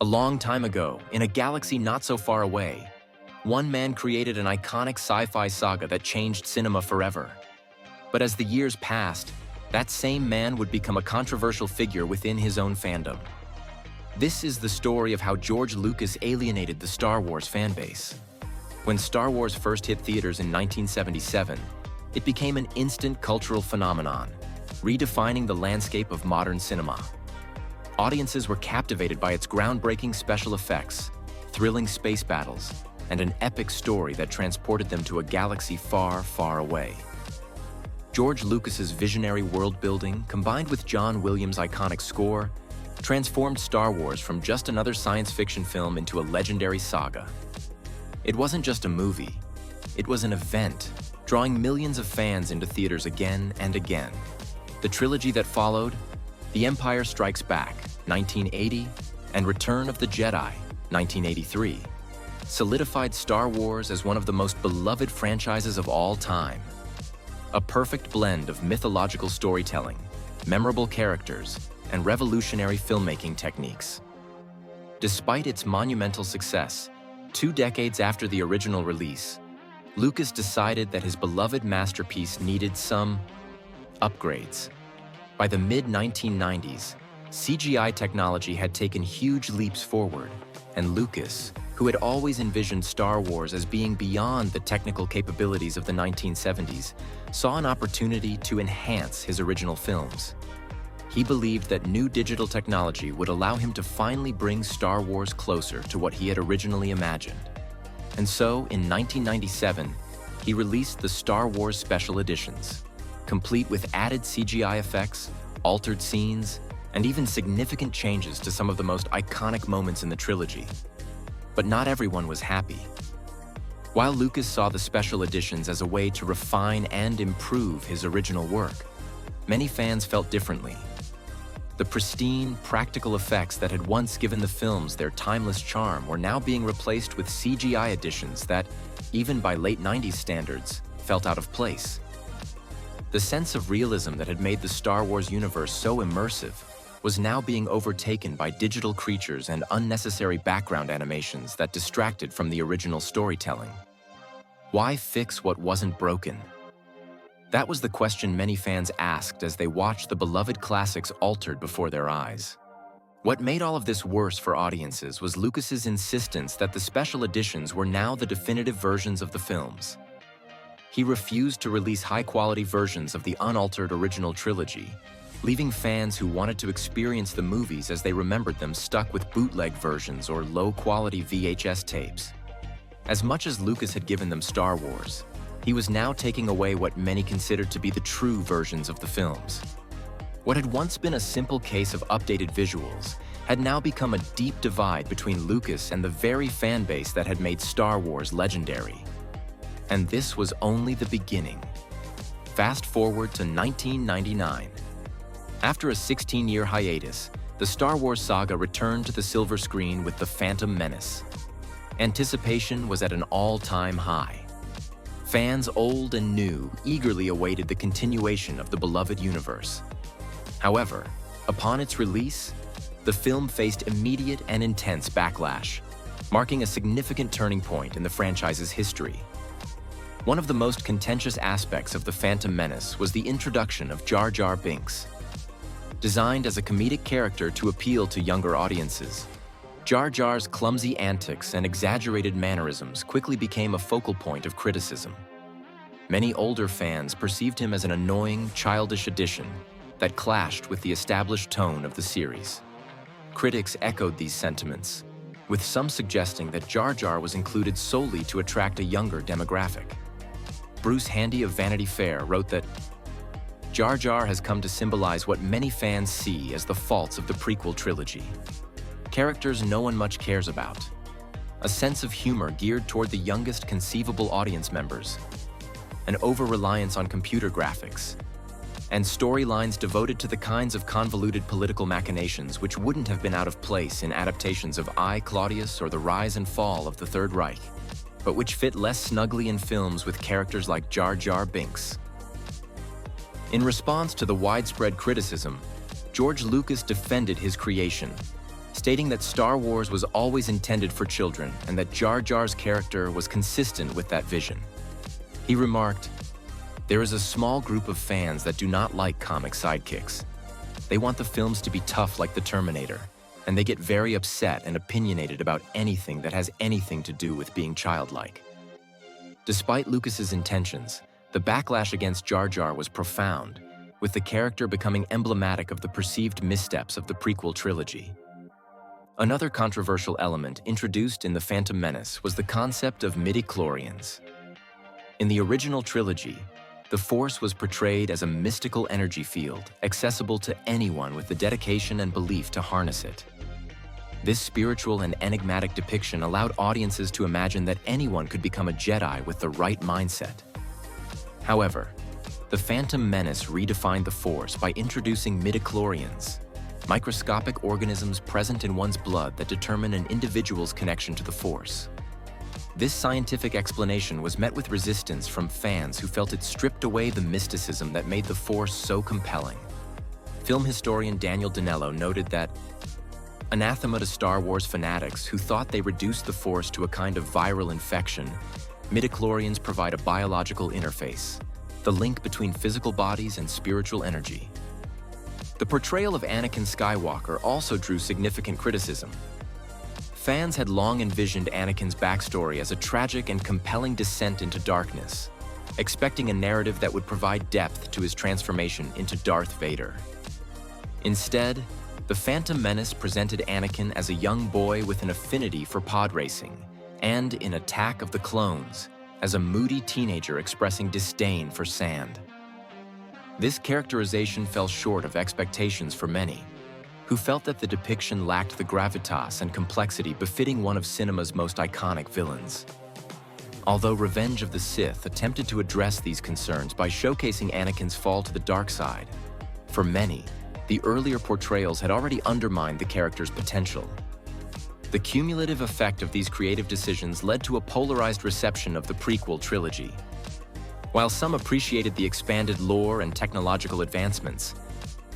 A long time ago, in a galaxy not so far away, one man created an iconic sci-fi saga that changed cinema forever. But as the years passed, that same man would become a controversial figure within his own fandom. This is the story of how George Lucas alienated the Star Wars fanbase. When Star Wars first hit theaters in 1977, it became an instant cultural phenomenon, redefining the landscape of modern cinema. Audiences were captivated by its groundbreaking special effects, thrilling space battles, and an epic story that transported them to a galaxy far, far away. George Lucas's visionary world-building, combined with John Williams' iconic score, transformed Star Wars from just another science fiction film into a legendary saga. It wasn't just a movie, it was an event, drawing millions of fans into theaters again and again. The trilogy that followed, The Empire Strikes Back, 1980, and Return of the Jedi, 1983, solidified Star Wars as one of the most beloved franchises of all time. A perfect blend of mythological storytelling, memorable characters, and revolutionary filmmaking techniques. Despite its monumental success, 2 decades after the original release, Lucas decided that his beloved masterpiece needed some upgrades. By the mid-1990s, CGI technology had taken huge leaps forward, and Lucas, who had always envisioned Star Wars as being beyond the technical capabilities of the 1970s, saw an opportunity to enhance his original films. He believed that new digital technology would allow him to finally bring Star Wars closer to what he had originally imagined. And so, in 1997, he released the Star Wars Special Editions, complete with added CGI effects, altered scenes, and even significant changes to some of the most iconic moments in the trilogy. But not everyone was happy. While Lucas saw the special editions as a way to refine and improve his original work, many fans felt differently. The pristine, practical effects that had once given the films their timeless charm were now being replaced with CGI additions that, even by late 90s standards, felt out of place. The sense of realism that had made the Star Wars universe so immersive was now being overtaken by digital creatures and unnecessary background animations that distracted from the original storytelling. Why fix what wasn't broken? That was the question many fans asked as they watched the beloved classics altered before their eyes. What made all of this worse for audiences was Lucas's insistence that the special editions were now the definitive versions of the films. He refused to release high-quality versions of the unaltered original trilogy, leaving fans who wanted to experience the movies as they remembered them stuck with bootleg versions or low-quality VHS tapes. As much as Lucas had given them Star Wars, he was now taking away what many considered to be the true versions of the films. What had once been a simple case of updated visuals had now become a deep divide between Lucas and the very fan base that had made Star Wars legendary. And this was only the beginning. Fast forward to 1999. After a 16-year hiatus, the Star Wars saga returned to the silver screen with The Phantom Menace. Anticipation was at an all-time high. Fans old and new eagerly awaited the continuation of the beloved universe. However, upon its release, the film faced immediate and intense backlash, marking a significant turning point in the franchise's history. One of the most contentious aspects of The Phantom Menace was the introduction of Jar Jar Binks. Designed as a comedic character to appeal to younger audiences, Jar Jar's clumsy antics and exaggerated mannerisms quickly became a focal point of criticism. Many older fans perceived him as an annoying, childish addition that clashed with the established tone of the series. Critics echoed these sentiments, with some suggesting that Jar Jar was included solely to attract a younger demographic. Bruce Handy of Vanity Fair wrote that Jar Jar has come to symbolize what many fans see as the faults of the prequel trilogy. Characters no one much cares about, a sense of humor geared toward the youngest conceivable audience members, an over-reliance on computer graphics, and storylines devoted to the kinds of convoluted political machinations which wouldn't have been out of place in adaptations of I, Claudius or The Rise and Fall of the Third Reich, but which fit less snugly in films with characters like Jar Jar Binks. In response to the widespread criticism, George Lucas defended his creation, stating that Star Wars was always intended for children and that Jar Jar's character was consistent with that vision. He remarked, "There is a small group of fans that do not like comic sidekicks. They want the films to be tough like the Terminator, and they get very upset and opinionated about anything that has anything to do with being childlike." Despite Lucas's intentions, the backlash against Jar Jar was profound, with the character becoming emblematic of the perceived missteps of the prequel trilogy. Another controversial element introduced in The Phantom Menace was the concept of midichlorians. In the original trilogy, the Force was portrayed as a mystical energy field accessible to anyone with the dedication and belief to harness it. This spiritual and enigmatic depiction allowed audiences to imagine that anyone could become a Jedi with the right mindset. However, The Phantom Menace redefined the Force by introducing midichlorians, microscopic organisms present in one's blood that determine an individual's connection to the Force. This scientific explanation was met with resistance from fans who felt it stripped away the mysticism that made the Force so compelling. Film historian Daniel Dinello noted that, "Anathema to Star Wars fanatics who thought they reduced the Force to a kind of viral infection, midichlorians provide a biological interface, the link between physical bodies and spiritual energy." The portrayal of Anakin Skywalker also drew significant criticism. Fans had long envisioned Anakin's backstory as a tragic and compelling descent into darkness, expecting a narrative that would provide depth to his transformation into Darth Vader. Instead, The Phantom Menace presented Anakin as a young boy with an affinity for pod racing, and in Attack of the Clones, as a moody teenager expressing disdain for sand. This characterization fell short of expectations for many, who felt that the depiction lacked the gravitas and complexity befitting one of cinema's most iconic villains. Although Revenge of the Sith attempted to address these concerns by showcasing Anakin's fall to the dark side, for many, the earlier portrayals had already undermined the character's potential. The cumulative effect of these creative decisions led to a polarized reception of the prequel trilogy. While some appreciated the expanded lore and technological advancements,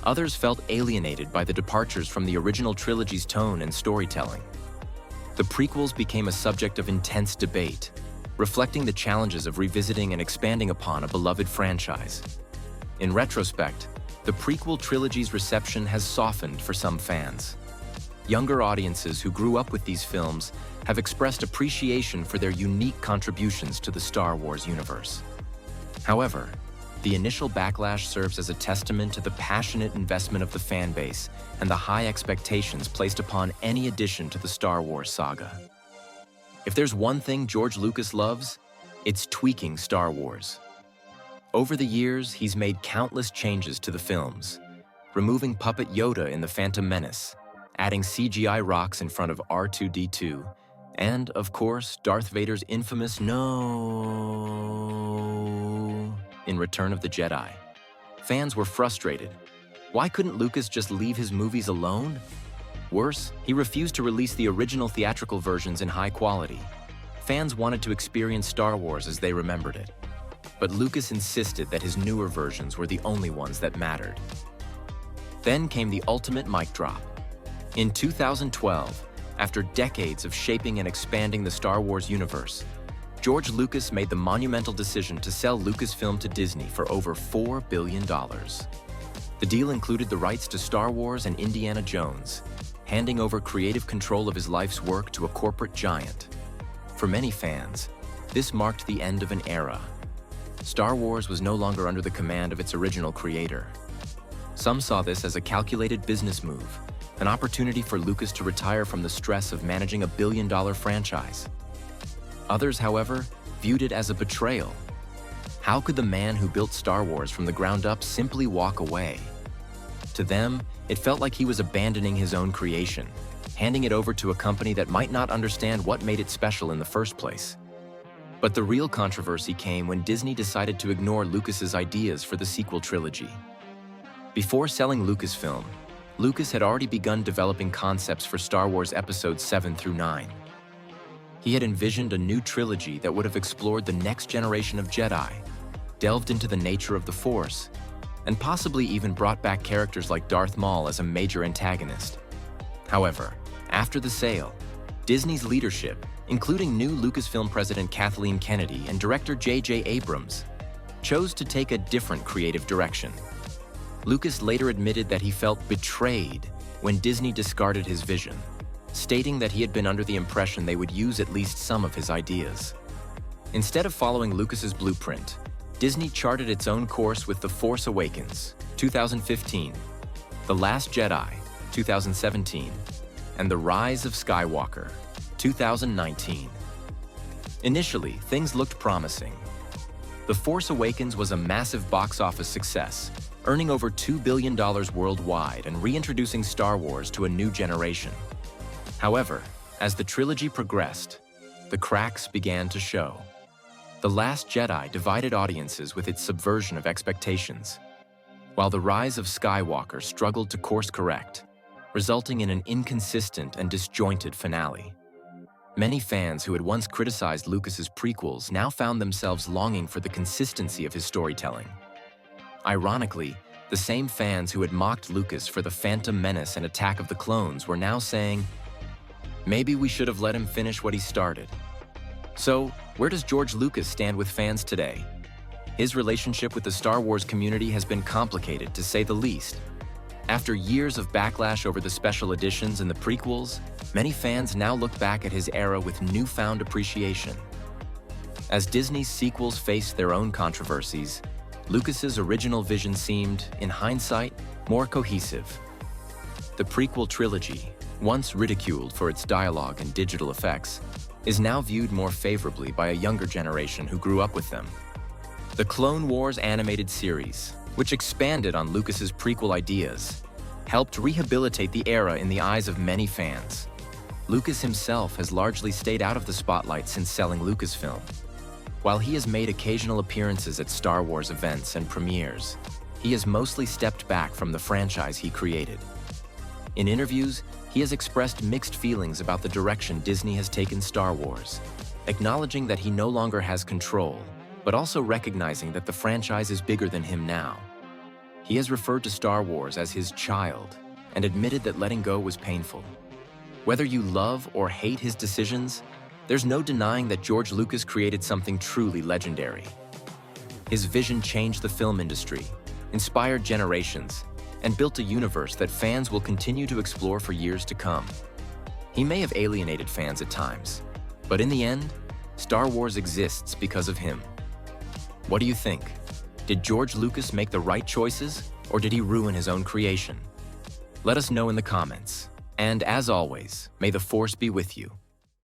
others felt alienated by the departures from the original trilogy's tone and storytelling. The prequels became a subject of intense debate, reflecting the challenges of revisiting and expanding upon a beloved franchise. In retrospect, the prequel trilogy's reception has softened for some fans. Younger audiences who grew up with these films have expressed appreciation for their unique contributions to the Star Wars universe. However, the initial backlash serves as a testament to the passionate investment of the fan base and the high expectations placed upon any addition to the Star Wars saga. If there's one thing George Lucas loves, it's tweaking Star Wars. Over the years, he's made countless changes to the films, removing puppet Yoda in The Phantom Menace, adding CGI rocks in front of R2-D2, and, of course, Darth Vader's infamous "No" in Return of the Jedi. Fans were frustrated. Why couldn't Lucas just leave his movies alone? Worse, he refused to release the original theatrical versions in high quality. Fans wanted to experience Star Wars as they remembered it. But Lucas insisted that his newer versions were the only ones that mattered. Then came the ultimate mic drop. In 2012, after decades of shaping and expanding the Star Wars universe, George Lucas made the monumental decision to sell Lucasfilm to Disney for over $4 billion. The deal included the rights to Star Wars and Indiana Jones, handing over creative control of his life's work to a corporate giant. For many fans, this marked the end of an era. Star Wars was no longer under the command of its original creator. Some saw this as a calculated business move, an opportunity for Lucas to retire from the stress of managing a billion-dollar franchise. Others, however, viewed it as a betrayal. How could the man who built Star Wars from the ground up simply walk away? To them, it felt like he was abandoning his own creation, handing it over to a company that might not understand what made it special in the first place. But the real controversy came when Disney decided to ignore Lucas's ideas for the sequel trilogy. Before selling Lucasfilm, Lucas had already begun developing concepts for Star Wars Episodes 7 through 9. He had envisioned a new trilogy that would have explored the next generation of Jedi, delved into the nature of the Force, and possibly even brought back characters like Darth Maul as a major antagonist. However, After the sale, Disney's leadership, including new Lucasfilm president Kathleen Kennedy and director J.J. Abrams, chose to take a different creative direction. Lucas later admitted that he felt betrayed when Disney discarded his vision, stating that he had been under the impression they would use at least some of his ideas. Instead of following Lucas's blueprint, Disney charted its own course with The Force Awakens, 2015, The Last Jedi, 2017, and The Rise of Skywalker, 2019. Initially, things looked promising. The Force Awakens was a massive box office success, earning over $2 billion worldwide and reintroducing Star Wars to a new generation. However, as the trilogy progressed, the cracks began to show. The Last Jedi divided audiences with its subversion of expectations, while The Rise of Skywalker struggled to course-correct, resulting in an inconsistent and disjointed finale. Many fans who had once criticized Lucas's prequels now found themselves longing for the consistency of his storytelling. Ironically, the same fans who had mocked Lucas for The Phantom Menace and Attack of the Clones were now saying, maybe we should have let him finish what he started. So, where does George Lucas stand with fans today? His relationship with the Star Wars community has been complicated, to say the least. After years of backlash over the special editions and the prequels, many fans now look back at his era with newfound appreciation. As Disney's sequels faced their own controversies, Lucas's original vision seemed, in hindsight, more cohesive. The prequel trilogy, once ridiculed for its dialogue and digital effects, is now viewed more favorably by a younger generation who grew up with them. The Clone Wars animated series, which expanded on Lucas's prequel ideas, helped rehabilitate the era in the eyes of many fans. Lucas himself has largely stayed out of the spotlight since selling Lucasfilm. While he has made occasional appearances at Star Wars events and premieres, he has mostly stepped back from the franchise he created. In interviews, he has expressed mixed feelings about the direction Disney has taken Star Wars, acknowledging that he no longer has control, but also recognizing that the franchise is bigger than him now. He has referred to Star Wars as his child and admitted that letting go was painful. Whether you love or hate his decisions, there's no denying that George Lucas created something truly legendary. His vision changed the film industry, inspired generations, and built a universe that fans will continue to explore for years to come. He may have alienated fans at times, but in the end, Star Wars exists because of him. What do you think? Did George Lucas make the right choices, or did he ruin his own creation? Let us know in the comments. And as always, may the Force be with you.